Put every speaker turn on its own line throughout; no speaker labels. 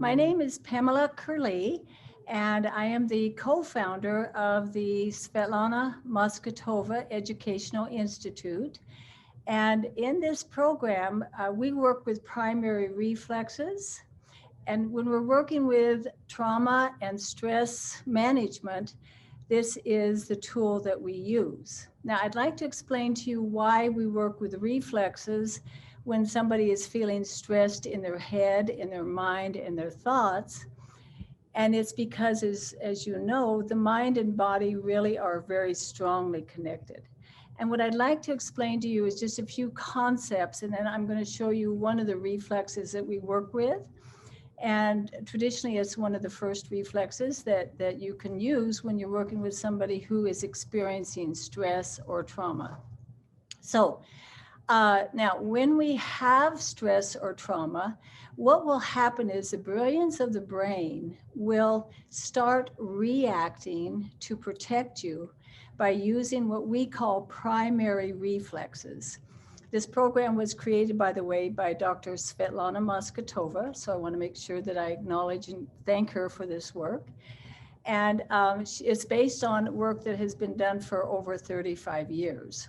My name is Pamela Curley, and I am the co-founder of the Svetlana Masgutova Educational Institute. And in this program, we work with primary reflexes. And when we're working with trauma and stress management, this is the tool that we use. Now, I'd like to explain to you why we work with reflexes when somebody is feeling stressed in their head, in their mind, in their thoughts. And it's because, as you know, the mind and body really are very strongly connected. And what I'd like to explain to you is just a few concepts, and then I'm going to show you one of the reflexes that we work with. And traditionally, it's one of the first reflexes that you can use when you're working with somebody who is experiencing stress or trauma. So now, when we have stress or trauma, what will happen is the brilliance of the brain will start reacting to protect you by using what we call primary reflexes. This program was created, by the way, by Dr. Svetlana Masgutova, so I want to make sure that I acknowledge and thank her for this work. And it's based on work that has been done for over 35 years.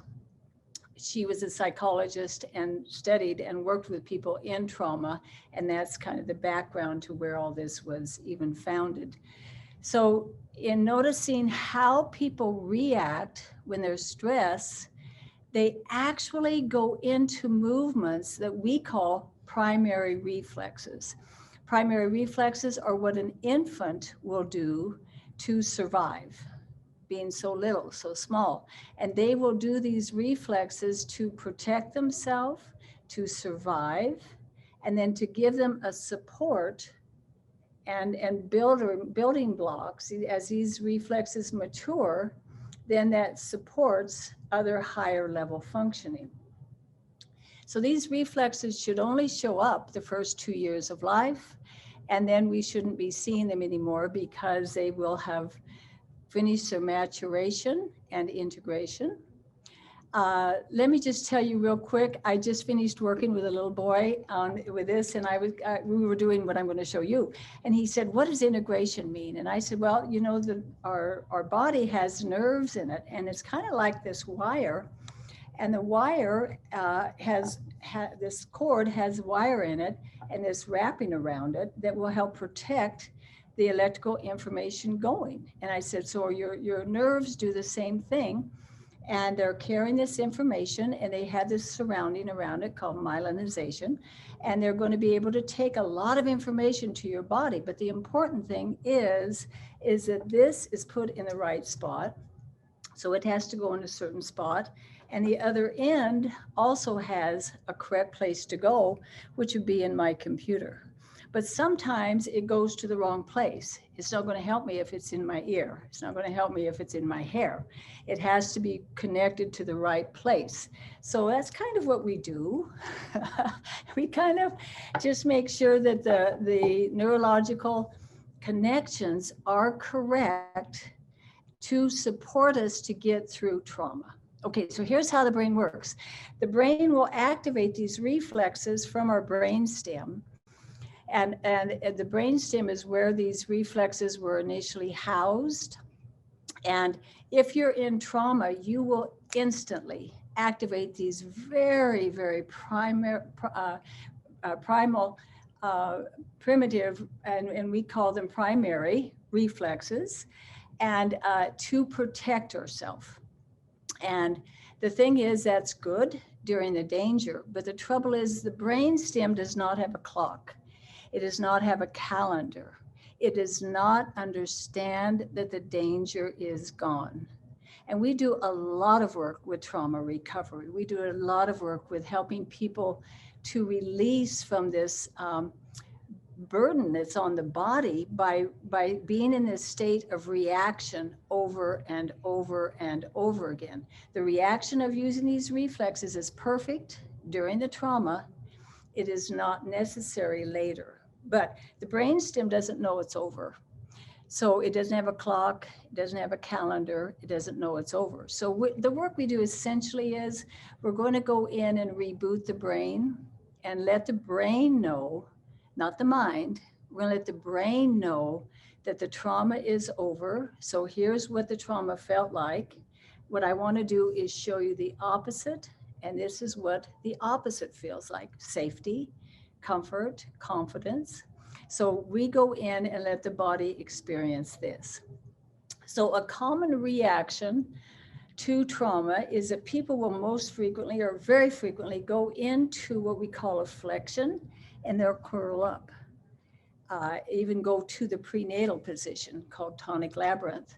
She was a psychologist and studied and worked with people in trauma, and that's kind of the background to where all this was even founded. So in noticing how people react when they're stressed, they actually go into movements that we call primary reflexes. Primary reflexes are what an infant will do to survive, being so little, so small. And they will do these reflexes to protect themselves, to survive, and then to give them a support and building blocks. As these reflexes mature, then that supports other higher level functioning. So these reflexes should only show up the first 2 years of life, and then we shouldn't be seeing them anymore because they will have finish their maturation and integration. Let me just tell you real quick, I just finished working with a little boy with this, and we were doing what I'm going to show you. And he said, what does integration mean? And I said, well, you know, our body has nerves in it, and it's kind of like this wire. And the wire this cord has wire in it, and this wrapping around it that will help protect the electrical information going. And I said, so your nerves do the same thing, and they're carrying this information, and they have this surrounding around it called myelinization, and they're going to be able to take a lot of information to your body. But the important thing is that this is put in the right spot. So it has to go in a certain spot, and the other end also has a correct place to go, which would be in my computer. But sometimes it goes to the wrong place. It's not going to help me if it's in my ear. It's not going to help me if it's in my hair. It has to be connected to the right place. So that's kind of what we do. We kind of just make sure that the neurological connections are correct to support us to get through trauma. Okay, so here's how the brain works. The brain will activate these reflexes from our brain stem. And the brainstem is where these reflexes were initially housed. And if you're in trauma, you will instantly activate these very, very primal, primitive, and we call them primary reflexes, and to protect ourselves. And the thing is, that's good during the danger, but the trouble is the brainstem does not have a clock. It does not have a calendar. It does not understand that the danger is gone. And we do a lot of work with trauma recovery. We do a lot of work with helping people to release from this burden that's on the body by being in this state of reaction over and over and over again. The reaction of using these reflexes is perfect during the trauma. It is not necessary later. But the brainstem doesn't know it's over. So it doesn't have a clock, it doesn't have a calendar, it doesn't know it's over. So the work we do essentially is we're going to go in and reboot the brain and let the brain know, not the mind, We're going to let the brain know that the trauma is over. So here's what the trauma felt like. What I want to do is show you the opposite. And this is what the opposite feels like: safety, comfort, confidence. So we go in and let the body experience this. So a common reaction to trauma is that people will most frequently or very frequently go into what we call a flexion, and they'll curl up. Even go to the prenatal position called tonic labyrinth.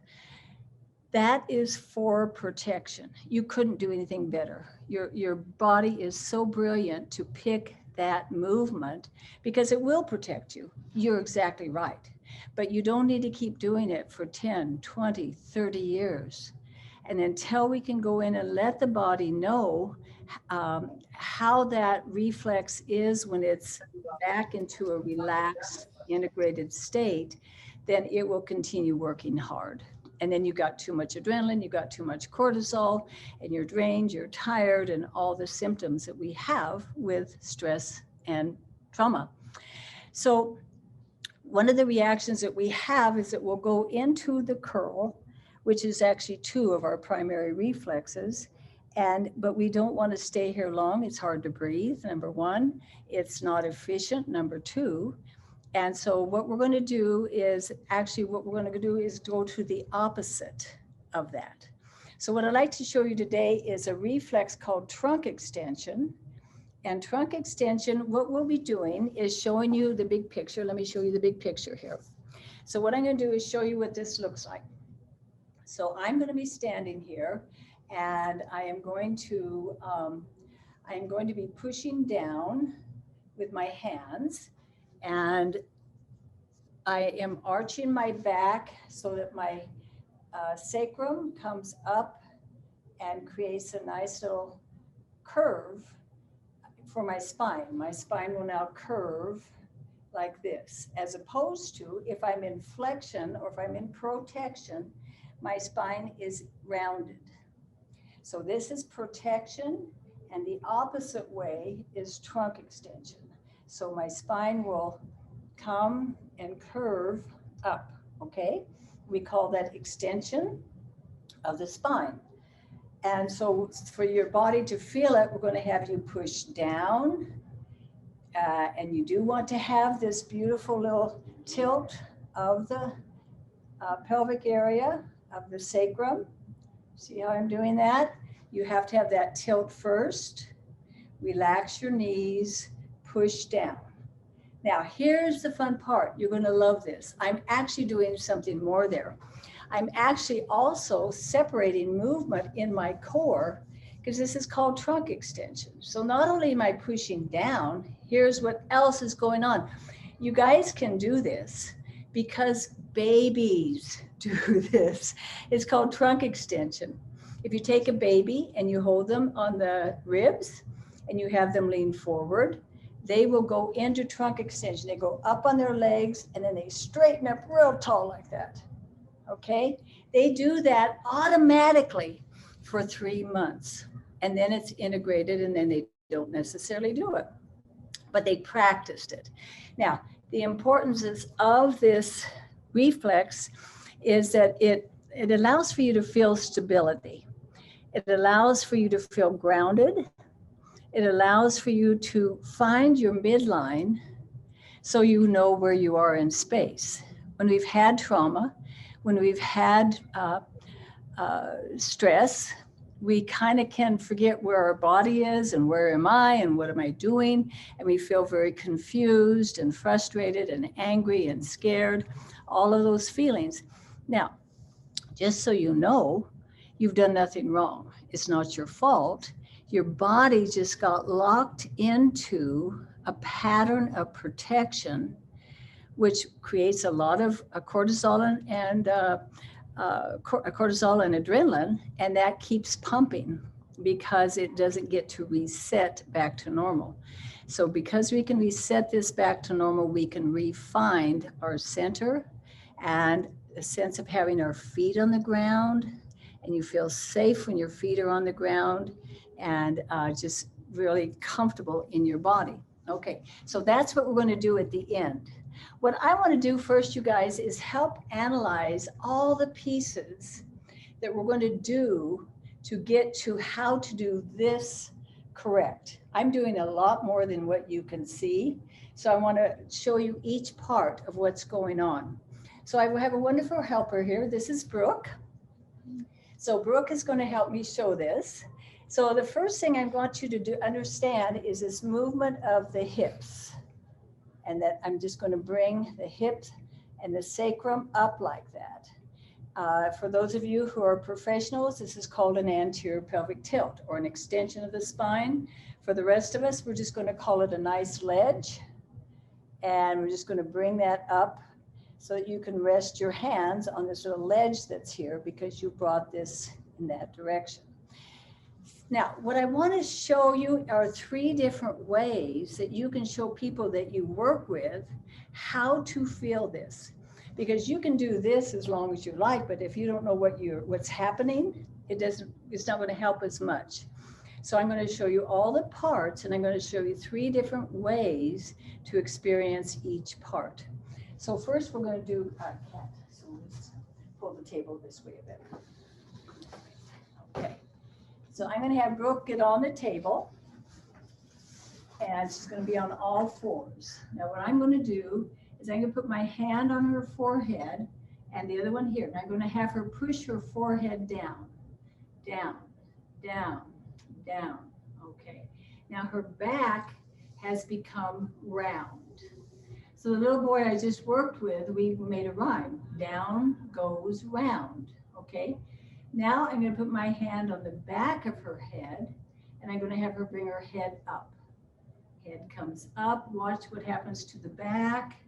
That is for protection. You couldn't do anything better. Your body is so brilliant to pick that movement because it will protect you. You're exactly right. But you don't need to keep doing it for 10, 20, 30 years. And until we can go in and let the body know how that reflex is when it's back into a relaxed, integrated state, then it will continue working hard. And then you got too much adrenaline, you got too much cortisol, and you're drained, you're tired, and all the symptoms that we have with stress and trauma. So one of the reactions that we have is that we'll go into the curl, which is actually two of our primary reflexes. But we don't want to stay here long. It's hard to breathe, number one. It's not efficient, number two. And so what we're going to do is go to the opposite of that. So what I'd like to show you today is a reflex called trunk extension. And trunk extension, what we'll be doing is showing you the big picture. Let me show you the big picture here. So what I'm going to do is show you what this looks like. So I'm going to be standing here, and I am going to be pushing down with my hands, and I am arching my back so that my sacrum comes up and creates a nice little curve for my spine. My spine will now curve like this, as opposed to if I'm in flexion or if I'm in protection, my spine is rounded. So this is protection, and the opposite way is trunk extension. So my spine will come and curve up, okay? We call that extension of the spine. And so for your body to feel it, we're going to have you push down. And you do want to have this beautiful little tilt of the pelvic area of the sacrum. See how I'm doing that? You have to have that tilt first. Relax your knees, push down. Now, here's the fun part. You're going to love this. I'm actually doing something more there. I'm actually also separating movement in my core, because this is called trunk extension. So not only am I pushing down, here's what else is going on. You guys can do this because babies do this. It's called trunk extension. If you take a baby and you hold them on the ribs and you have them lean forward, they will go into trunk extension. They go up on their legs and then they straighten up real tall like that. Okay? They do that automatically for 3 months. And then it's integrated, and then they don't necessarily do it. But they practiced it. Now, the importance of this reflex is that it allows for you to feel stability. It allows for you to feel grounded. It allows for you to find your midline so you know where you are in space. When we've had trauma, when we've had stress, we kind of can forget where our body is and where am I and what am I doing? And we feel very confused and frustrated and angry and scared, all of those feelings. Now, just so you know, you've done nothing wrong. It's not your fault. Your body just got locked into a pattern of protection, which creates a lot of cortisol and adrenaline, and that keeps pumping because it doesn't get to reset back to normal. So because we can reset this back to normal, we can re-find our center and a sense of having our feet on the ground, and you feel safe when your feet are on the ground and just really comfortable in your body. Okay, so that's what we're going to do at the end. What I want to do first, you guys, is help analyze all the pieces that we're going to do to get to how to do this correct. I'm doing a lot more than what you can see. So I want to show you each part of what's going on. So I have a wonderful helper here. This is Brooke. So Brooke is going to help me show this. So the first thing I want you to understand is this movement of the hips. And that I'm just going to bring the hips and the sacrum up like that. For those of you who are professionals, this is called an anterior pelvic tilt or an extension of the spine. For the rest of us, we're just going to call it a nice ledge. And we're just going to bring that up so that you can rest your hands on this little ledge that's here because you brought this in that direction. Now, what I want to show you are 3 different ways that you can show people that you work with how to feel this. Because you can do this as long as you like, but if you don't know what's happening, it's not going to help as much. So I'm going to show you all the parts, and I'm going to show you 3 different ways to experience each part. So first we're going to do a cat. So let's pull the table this way a bit. Okay. So I'm going to have Brooke get on the table, and she's going to be on all 4s. Now what I'm going to do is I'm going to put my hand on her forehead and the other one here. And I'm going to have her push her forehead down, down, down, down. Okay. Now her back has become round. So the little boy I just worked with, we made a rhyme. Down goes round. Okay. Now I'm going to put my hand on the back of her head, and I'm going to have her bring her head up. Head comes up. Watch what happens to the back.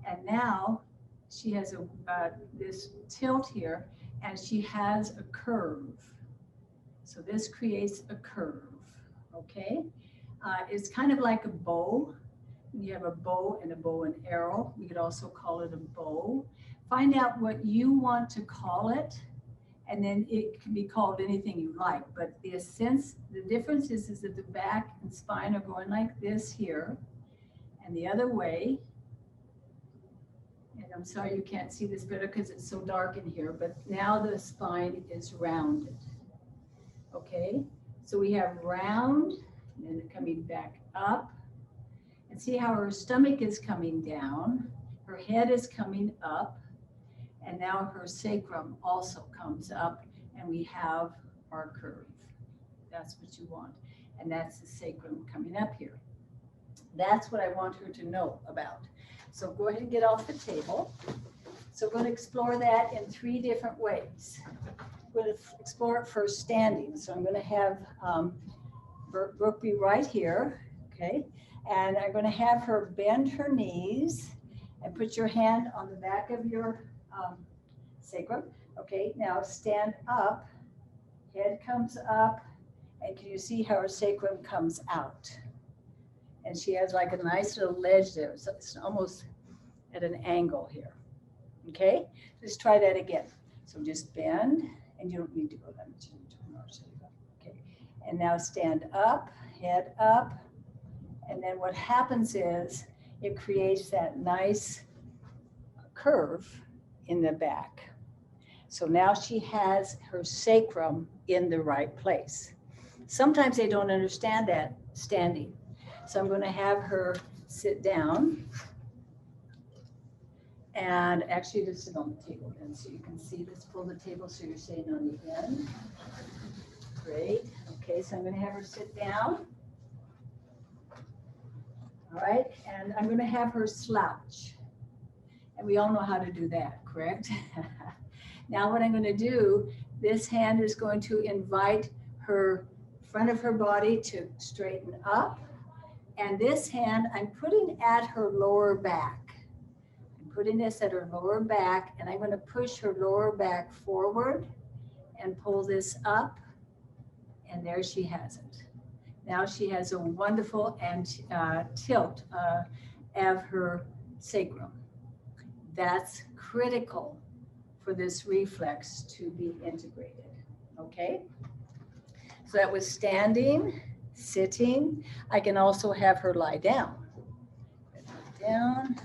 And now she has this tilt here, and she has a curve. So this creates a curve. Okay. It's kind of like a bow. You have a bow and arrow. We could also call it a bow. Find out what you want to call it. And then it can be called anything you like, but the difference is that the back and spine are going like this here and the other way. And I'm sorry you can't see this better because it's so dark in here, but now the spine is rounded. Okay, so we have round and then coming back up. And see how her stomach is coming down, her head is coming up. And now her sacrum also comes up, and we have our curve. That's what you want. And that's the sacrum coming up here. That's what I want her to know about. So go ahead and get off the table. So we're going to explore that in 3 different ways. We're going to explore it first standing. So I'm going to have Brooke be right here, okay? And I'm going to have her bend her knees and put your hand on the back of your sacrum. Okay, now stand up, head comes up, and can you see how her sacrum comes out? And she has like a nice little ledge there. So it's almost at an angle here. Okay, let's try that again. So just bend, and you don't need to go that much. Okay, and now stand up, head up, and then what happens is it creates that nice curve in the back. So now she has her sacrum in the right place. Sometimes they don't understand that standing. So I'm going to have her sit down. And actually just sit on the table then so you can see. Let's pull the table so you're sitting on the end. Great. Okay, so I'm going to have her sit down. All right, and I'm going to have her slouch. And we all know how to do that, correct? Now what I'm going to do, this hand is going to invite her front of her body to straighten up. And this hand, I'm putting at her lower back. I'm putting this at her lower back, and I'm going to push her lower back forward and pull this up. And there she has it. Now she has a wonderful tilt of her sacrum. That's critical for this reflex to be integrated, okay? So that was standing, sitting. I can also have her lie down. Down,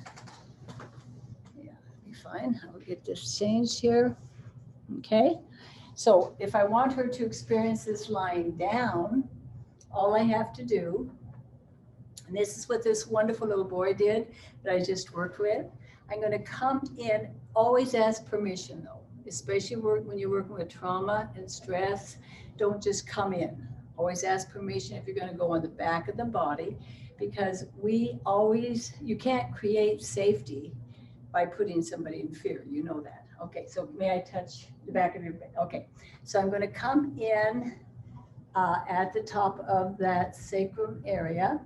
fine. I'll get this changed here. Okay. So if I want her to experience this lying down, all I have to do, and this is what this wonderful little boy did that I just worked with, I'm going to come in, always ask permission though, especially when you're working with trauma and stress. Don't just come in. Always ask permission if you're going to go on the back of the body, because you can't create safety by putting somebody in fear. You know that. Okay, so may I touch the back of your bed? Okay, so I'm going to come in at the top of that sacrum area.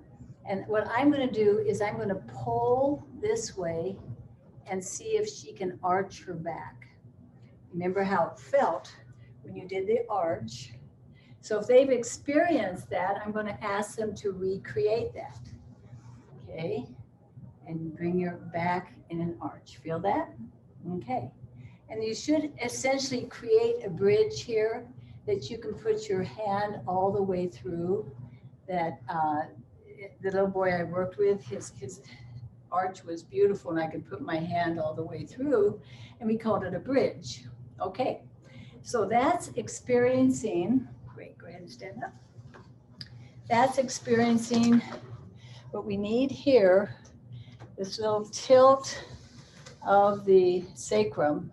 And what I'm going to do is I'm going to pull this way and see if she can arch her back. Remember how it felt when you did the arch. So if they've experienced that, I'm going to ask them to recreate that. Okay, and bring your back in an arch. Feel that? Okay. And you should essentially create a bridge here that you can put your hand all the way through. That the little boy I worked with, his arch was beautiful, and I could put my hand all the way through, and we called it a bridge. Okay, so that's experiencing, great, go ahead and stand up. That's experiencing what we need here, this little tilt of the sacrum.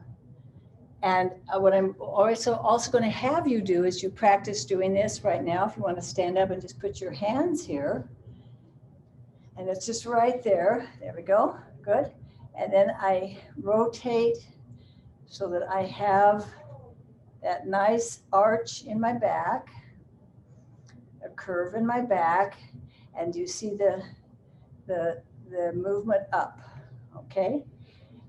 And what I'm also going to have you do is you practice doing this right now. If you want to stand up and just put your hands here. And it's just right there. There we go. Good. And then I rotate so that I have that nice arch in my back, a curve in my back, and you see the movement up. Okay.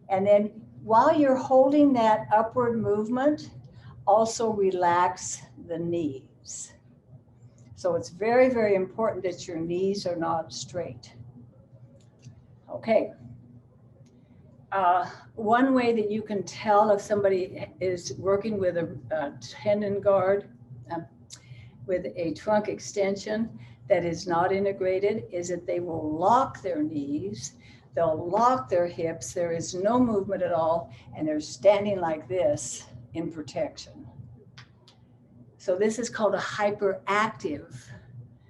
And then while you're holding that upward movement, also relax the knees. So it's very, very important that your knees are not straight. Okay. One way that you can tell if somebody is working with a tendon guard, with a trunk extension that is not integrated, is that they will lock their knees. They'll lock their hips. There is no movement at all, and they're standing like this in protection. So this is called a hyperactive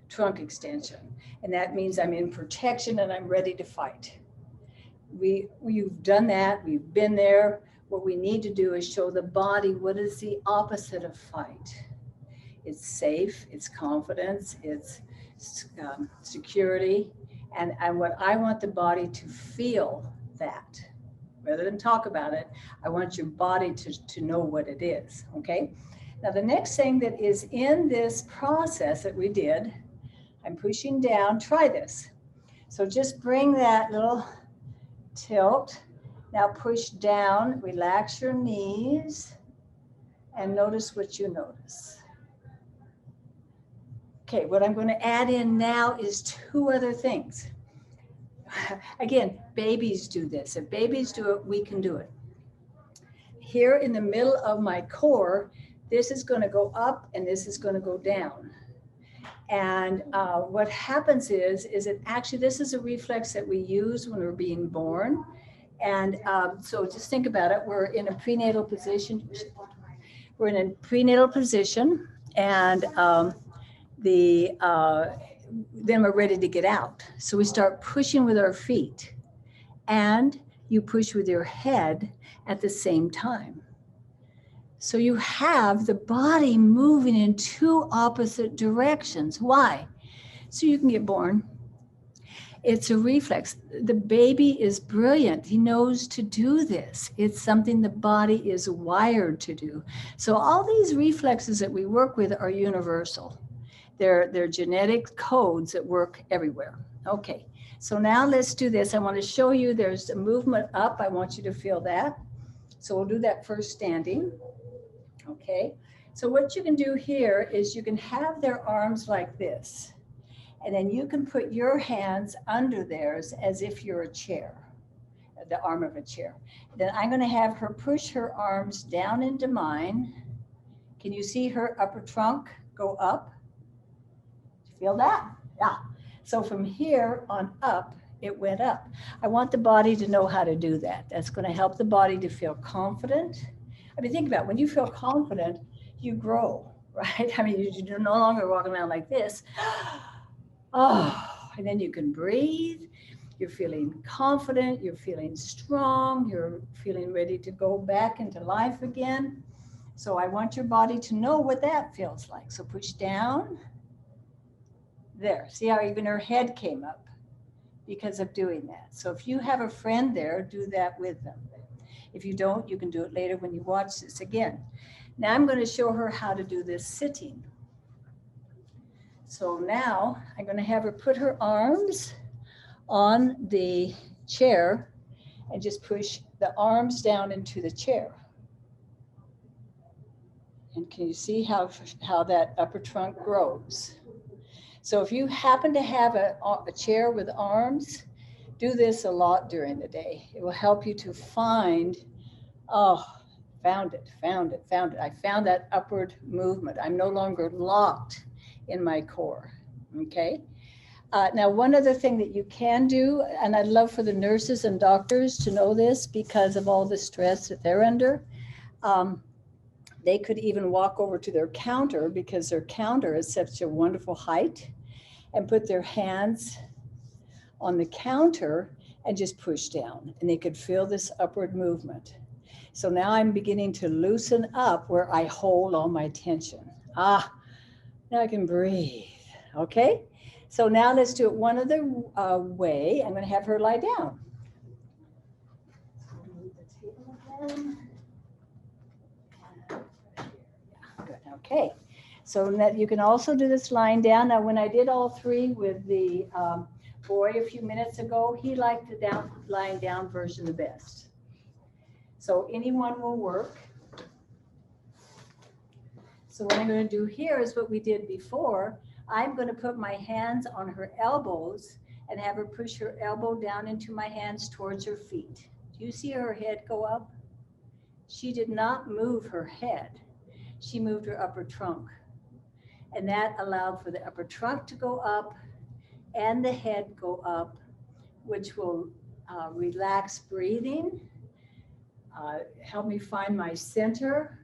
trunk extension, and that means I'm in protection and I'm ready to fight. We've done that. We've been there. What we need to do is show the body what is the opposite of fight. It's safe. It's confidence. It's security. And what I want the body to feel that, rather than talk about it, I want your body to know what it is, okay? Now the next thing that is in this process that we did, I'm pushing down, try this. So just bring that little tilt. Now push down, relax your knees, and notice what you notice. Okay, what I'm going to add in now is two other things. Again, babies do this. If babies do it, we can do it. Here in the middle of my core, this is going to go up and this is going to go down. And what happens is that actually this is a reflex that we use when we're being born. And so just think about it. We're in a prenatal position. We're in a prenatal position, and then we're ready to get out. So we start pushing with our feet, and you push with your head at the same time. So you have the body moving in two opposite directions. Why? So you can get born. It's a reflex. The baby is brilliant. He knows to do this. It's something the body is wired to do. So all these reflexes that we work with are universal. They're genetic codes that work everywhere. Okay, so now let's do this. I want to show you there's a movement up. I want you to feel that. So we'll do that first standing. Okay, so what you can do here is you can have their arms like this, and then you can put your hands under theirs as if you're a chair, the arm of a chair. Then I'm going to have her push her arms down into mine. Can you see her upper trunk go up? Feel that? Yeah. So from here on up it went up. I want the body to know how to do that. That's going to help the body to feel confident. I mean, think about it. When you feel confident, you grow, right? I mean, you're no longer walking around like this. Oh, and then you can breathe. You're feeling confident. You're feeling strong. You're feeling ready to go back into life again. So I want your body to know what that feels like. So push down. There. See how even her head came up because of doing that. So if you have a friend there, do that with them. If you don't, you can do it later when you watch this again. Now I'm going to show her how to do this sitting. So now I'm going to have her put her arms on the chair and just push the arms down into the chair. And can you see how that upper trunk grows? So if you happen to have a chair with arms, do this a lot during the day. It will help you to find, oh, found it. I found that upward movement. I'm no longer locked in my core, okay? Now, one other thing that you can do, and I'd love for the nurses and doctors to know this because of all the stress that they're under, they could even walk over to their counter because their counter is such a wonderful height and put their hands on the counter and just push down. And they could feel this upward movement. So now I'm beginning to loosen up where I hold all my tension. Now I can breathe, okay? So now let's do it one other way. I'm gonna have her lie down. Move the table again. Good, okay. So that you can also do this lying down. Now, when I did all three with the boy a few minutes ago, he liked the lying down version the best. So anyone will work. So what I'm going to do here is what we did before. I'm going to put my hands on her elbows and have her push her elbow down into my hands towards her feet. Do you see her head go up? She did not move her head. She moved her upper trunk. And that allowed for the upper trunk to go up and the head go up, which will relax breathing, help me find my center,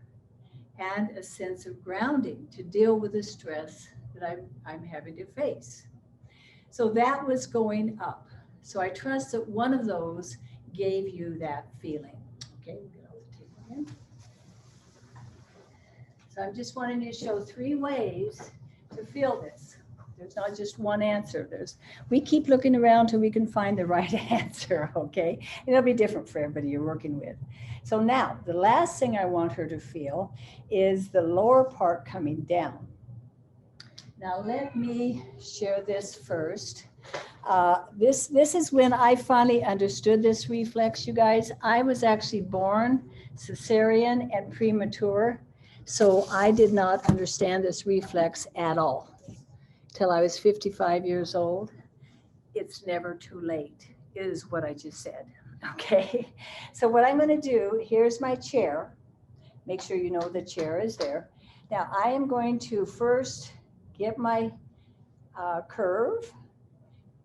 and a sense of grounding to deal with the stress that I'm having to face. So that was going up. So I trust that one of those gave you that feeling. Okay, we'll get off the table again. So I'm just wanting to show three ways to feel this. There's not just one answer. We keep looking around till we can find the right answer, okay? It'll be different for everybody you're working with. So now, the last thing I want her to feel is the lower part coming down. Now let me share this first. This is when I finally understood this reflex, you guys. I was actually born cesarean and premature. So I did not understand this reflex at all till I was 55 years old. It's never too late, is what I just said, okay? So what I'm gonna do, here's my chair. Make sure you know the chair is there. Now I am going to first get my curve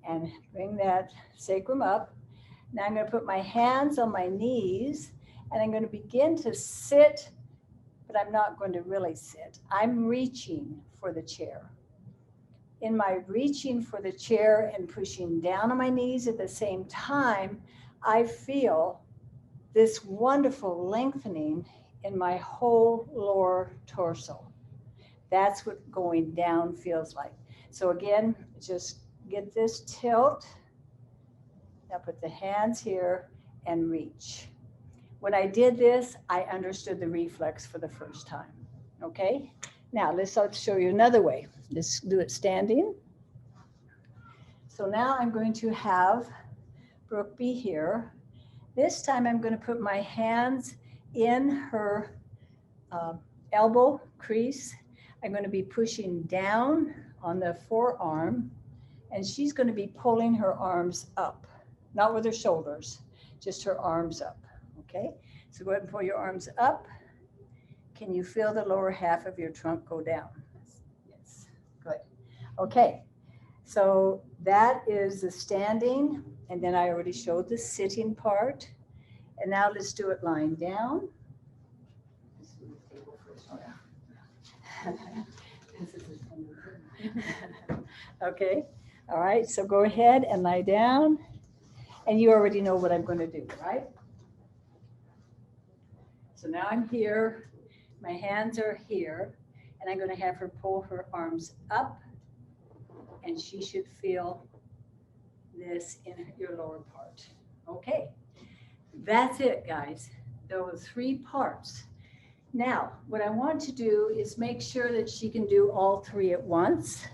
and bring that sacrum up. Now I'm gonna put my hands on my knees and I'm gonna begin to sit, but I'm not going to really sit. I'm reaching for the chair. In my reaching for the chair and pushing down on my knees at the same time, I feel this wonderful lengthening in my whole lower torso. That's what going down feels like. So again, just get this tilt. Now put the hands here and reach. When I did this, I understood the reflex for the first time, okay? Now let's show you another way. Let's do it standing. So now I'm going to have Brooke be here. This time I'm going to put my hands in her elbow crease. I'm going to be pushing down on the forearm, and she's going to be pulling her arms up, not with her shoulders, just her arms up. Okay, so go ahead and pull your arms up. Can you feel the lower half of your trunk go down? Yes, good. Okay, so that is the standing, And then I already showed the sitting part. And now let's do it lying down. Let's do the table first. Okay, all right, so go ahead and lie down. And you already know what I'm going to do, right? So now I'm here, my hands are here, and I'm going to have her pull her arms up, and she should feel this in your lower part. Okay, that's it, guys. There were 3 parts. Now, what I want to do is make sure that she can do all 3 at once.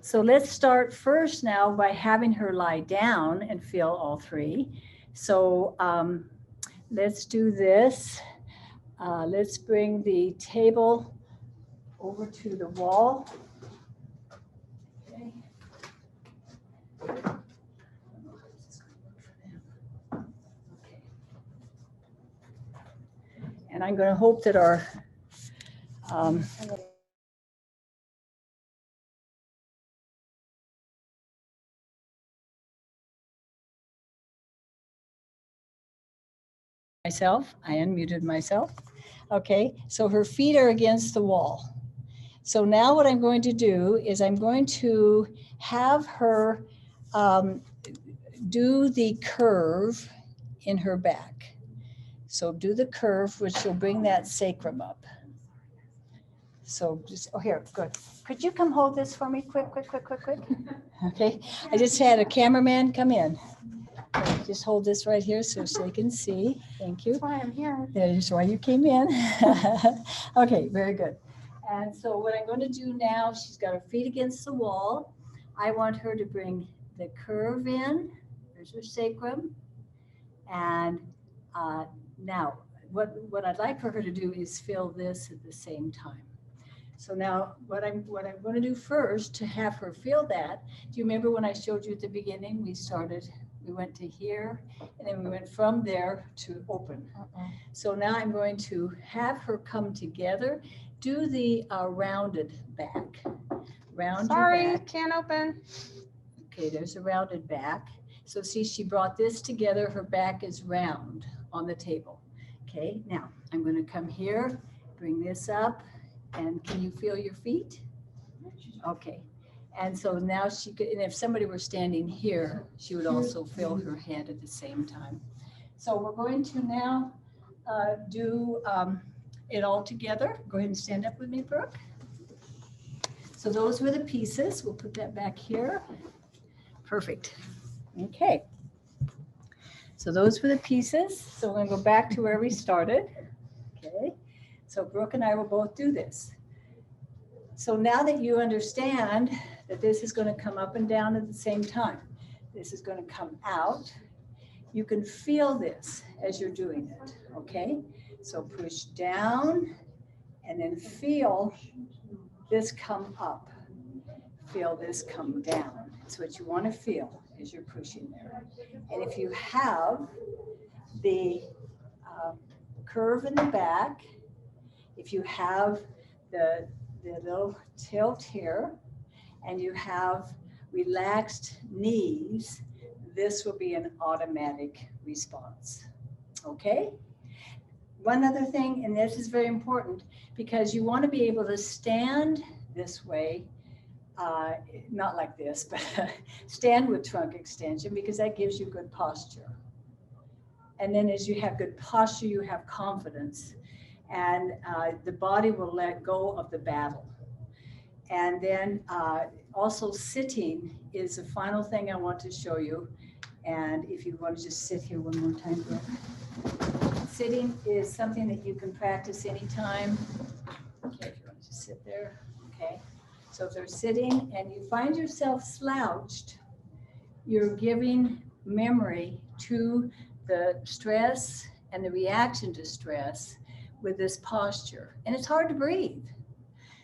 So let's start first now by having her lie down and feel all 3. So let's do this. Let's bring the table over to the wall. Okay. Okay. And I'm going to hope that our I unmuted myself. Okay, so her feet are against the wall. So now what I'm going to do is I'm going to have her do the curve in her back. So do the curve, which will bring that sacrum up. So just, oh, here, good. Could you come hold this for me? Quick. Okay, I just had a cameraman come in. Just hold this right here so they can see. Thank you.
That's why I'm here.
That's why you came in. Okay, very good. And so what I'm going to do now, she's got her feet against the wall. I want her to bring the curve in. There's her sacrum. And now what I'd like for her to do is feel this at the same time. So now what I'm going to do first to have her feel that, do you remember when I showed you at the beginning, we went to here, and then we went from there to open. So now I'm going to have her come together, do the rounded back.
Sorry,
your back.
can't open.
Okay, there's a rounded back. So see, she brought this together, her back is round on the table. Okay, now I'm going to come here, bring this up, and can you feel your feet? Okay. And so now she could, and if somebody were standing here, she would also feel her head at the same time. So we're going to now do it all together. Go ahead and stand up with me, Brooke. So those were the pieces. We'll put that back here. Perfect. Okay. So those were the pieces. So we're going to go back to where we started. Okay. So Brooke and I will both do this. So now that you understand that this is going to come up and down at the same time, this is going to come out, you can feel this as you're doing it, okay? So push down and then feel this come up. Feel this come down. It's what you want to feel as you're pushing there. And if you have the curve in the back, if you have the little tilt here, and you have relaxed knees, this will be an automatic response. Okay? One other thing, and this is very important, because you want to be able to stand this way, not like this, but stand with trunk extension, because that gives you good posture. And then as you have good posture, you have confidence, and the body will let go of the battle. And then also sitting is the final thing I want to show you. And if you want to just sit here one more time. Sitting is something that you can practice anytime. Okay, if you want to just sit there. Okay. So if they're sitting and you find yourself slouched, you're giving memory to the stress and the reaction to stress with this posture. And it's hard to breathe.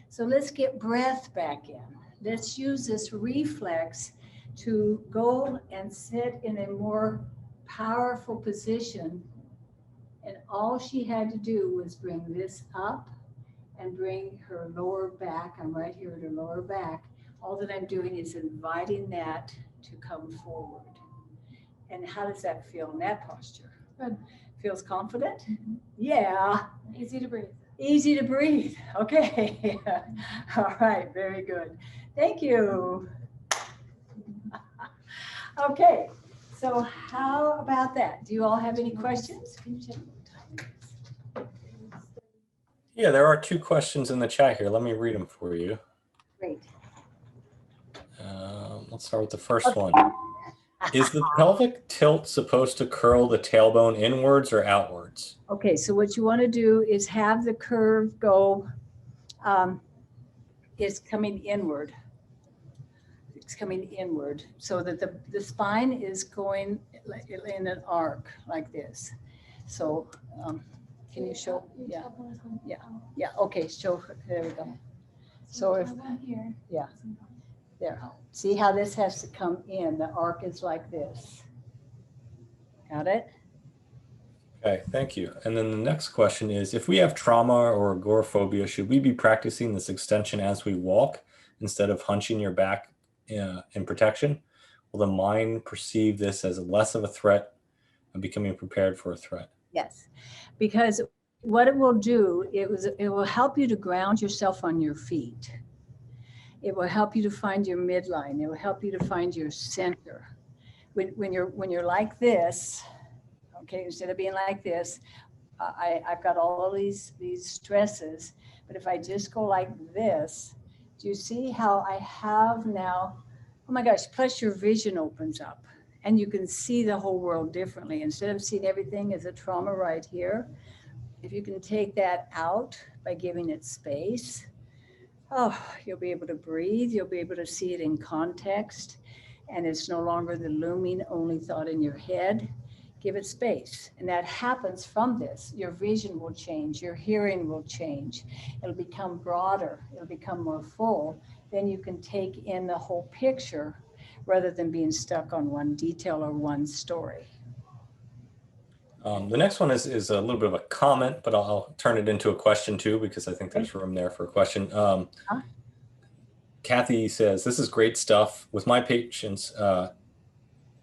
So let's get breath back in. Let's use this reflex to go and sit in a more powerful position. And all she had to do was bring this up and bring her lower back. I'm right here at her lower back. All that I'm doing is inviting that to come forward. And how does that feel in that posture?
Good.
Feels confident?
Mhm.
Yeah.
Easy to breathe.
Easy to breathe. Okay. All right. Very good. Thank you. Okay. So how about that? Do you all have any questions? Can you check what time it is?
Yeah, there are 2 questions in the chat here. Let me read them for you.
Great.
Let's start with the first one. Is the pelvic tilt supposed to curl the tailbone inwards or outwards?
Okay, so what you want to do is have the curve go, it's coming inward. It's coming inward so that the spine is going in an arc like this. So can you show? Yeah, yeah, okay, show, there we go. So if, yeah, there. See how this has to come in? The arc is like this. Got it?
Okay, thank you. And then the next question is, if we have trauma or agoraphobia, should we be practicing this extension as we walk instead of hunching your back in protection? Will the mind perceive this as less of a threat and becoming prepared for a threat?
Yes, because what it will do, it will help you to ground yourself on your feet. It will help you to find your midline. It will help you to find your center. When you're like this, okay, instead of being like this, I've got all these stresses, but if I just go like this, do you see how I have now, oh my gosh, plus your vision opens up and you can see the whole world differently. Instead of seeing everything as a trauma right here, if you can take that out by giving it space, oh, you'll be able to breathe, you'll be able to see it in context, and it's no longer the looming only thought in your head. Give it space. And that happens from this. Your vision will change, your hearing will change. It'll become broader, it'll become more full. Then you can take in the whole picture rather than being stuck on one detail or one story.
The next one is a little bit of a comment, but I'll turn it into a question too, because I think there's room there for a question. Kathy says, this is great stuff. With my patients,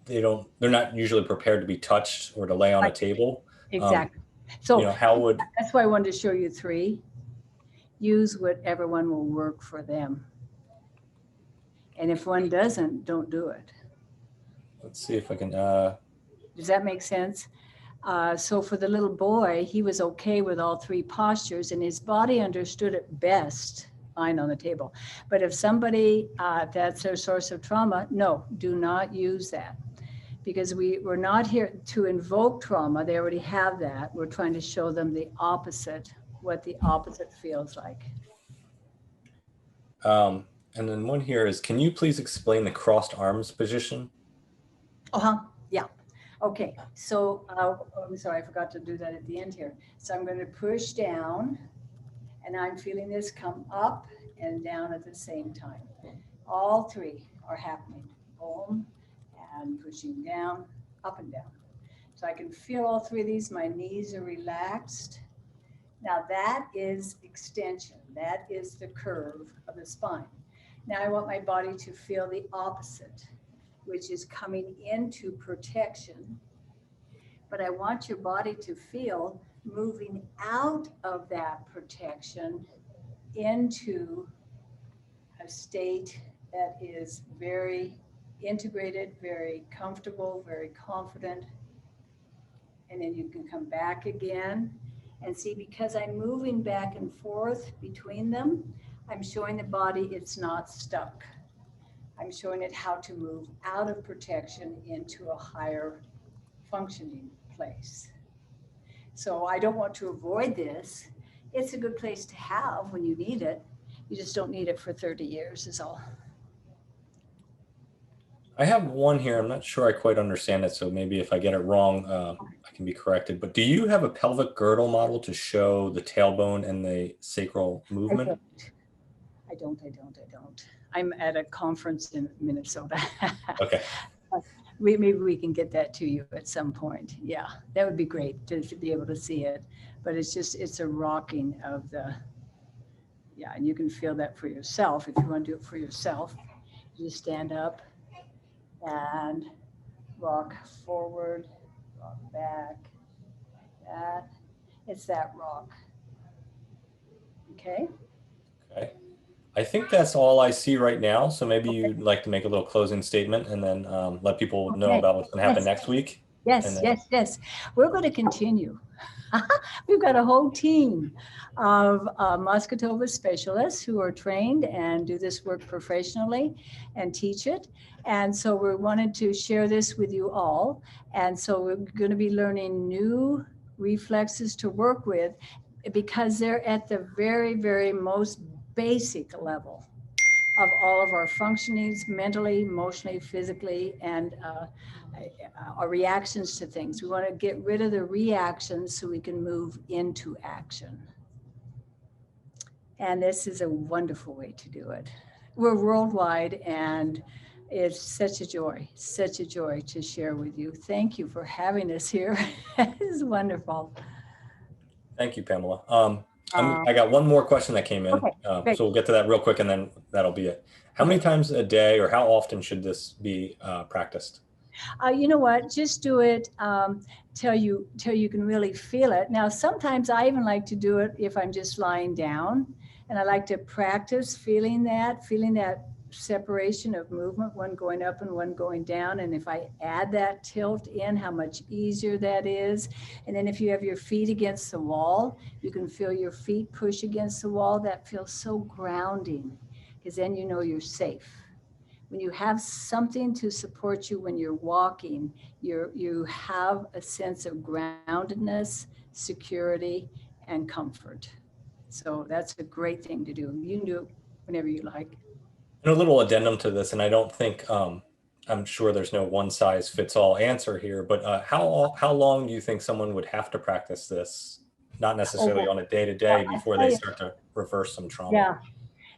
they're not usually prepared to be touched or to lay on a table.
Exactly. So
how would,
that's why I wanted to show you 3. Use whatever one will work for them. And if one doesn't, don't do it.
let's see if I can,
Does that make sense? So for the little boy, he was okay with all 3 postures and his body understood it best lying on the table. But if somebody, that's their source of trauma, no, do not use that. Because we're not here to invoke trauma. They already have that. We're trying to show them the opposite, what the opposite feels like.
and then one here is, can you please explain the crossed arms position?
Yeah. Okay, so I'm sorry, I forgot to do that at the end here. So I'm going to push down and I'm feeling this come up and down at the same time. All 3 are happening. Boom, and pushing down, up and down. So I can feel all 3 of these. My knees are relaxed. Now that is extension. That is the curve of the spine. Now I want my body to feel the opposite, which is coming into protection. But I want your body to feel moving out of that protection into a state that is very integrated, very comfortable, very confident. And then you can come back again and see, because I'm moving back and forth between them, I'm showing the body it's not stuck. I'm showing it how to move out of protection into a higher functioning place. So I don't want to avoid this. It's a good place to have when you need it. You just don't need it for 30 years is all.
I have one here. I'm not sure I quite understand it, so maybe if I get it wrong, I can be corrected. But do you have a pelvic girdle model to show the tailbone and the sacral movement?
I don't. I'm at a conference in Minnesota.
Okay.
Maybe we can get that to you at some point. Yeah, that would be great to be able to see it. But it's a rocking of the, yeah, and you can feel that for yourself. If you want to do it for yourself, you just stand up and rock forward, rock back, that. It's that rock. Okay.
Okay. I think that's all I see right now. So maybe you'd like to make a little closing statement and then let people know about what's going to happen next week.
Yes, yes. We're going to continue. We've got a whole team of Masgutova specialists who are trained and do this work professionally and teach it. And so we wanted to share this with you all. And so we're going to be learning new reflexes to work with because they're at the very, very most basic level of all of our functionings, mentally, emotionally, physically, and our reactions to things. We want to get rid of the reactions so we can move into action. And this is a wonderful way to do it. We're worldwide, and it's such a joy to share with you. Thank you for having us here. It is wonderful.
Thank you, Pamela. I got one more question that came in. Okay, so we'll get to that real quick and then that'll be it. How many times a day or how often should this be practiced?
You know what, just do it till you can really feel it. Now, sometimes I even like to do it if I'm just lying down, and I like to practice feeling that separation of movement, one going up and one going down. And if I add that tilt in, how much easier that is. And then if you have your feet against the wall, you can feel your feet push against the wall. That feels so grounding, because then you know you're safe. When you have something to support you when you're walking, you have a sense of groundedness, security, and comfort. So that's a great thing to do. You can do it whenever you like.
And a little addendum to this, and I don't think, I'm sure there's no one size fits all answer here, but how long do you think someone would have to practice this? Not necessarily on a day-to-day before they start to reverse some trauma.
Yeah.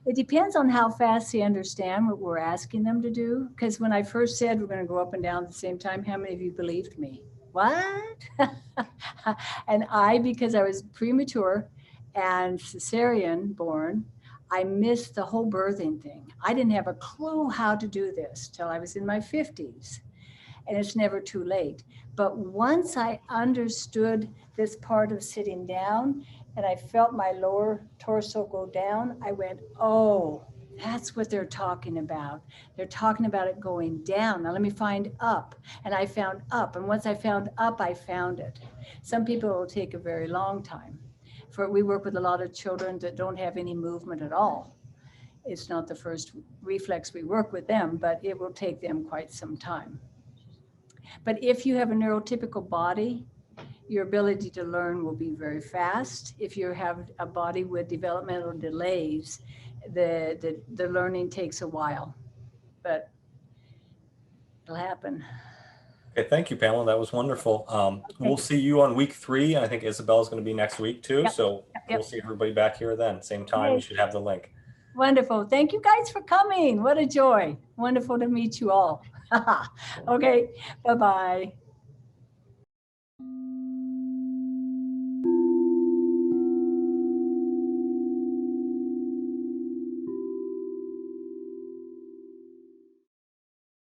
It depends on how fast they understand what we're asking them to do. Because when I first said we're going to go up and down at the same time, how many of you believed me? What? And because I was premature and cesarean born, I missed the whole birthing thing. I didn't have a clue how to do this till I was in my 50s. And it's never too late. But once I understood this part of sitting down and I felt my lower torso go down, I went, oh, that's what they're talking about. They're talking about it going down. Now let me find up. And I found up. And once I found up, I found it. Some people will take a very long time. We work with a lot of children that don't have any movement at all. It's not the first reflex we work with them, but it will take them quite some time. But if you have a neurotypical body, your ability to learn will be very fast. If you have a body with developmental delays, the learning takes a while, but it'll happen.
Okay, thank you, Pamela. That was wonderful. We'll see you on week 3. I think Isabel's going to be next week too. Yep. So we'll see everybody back here then. Same time, you should have the link.
Wonderful. Thank you guys for coming. What a joy. Wonderful to meet you all. Okay, bye-bye.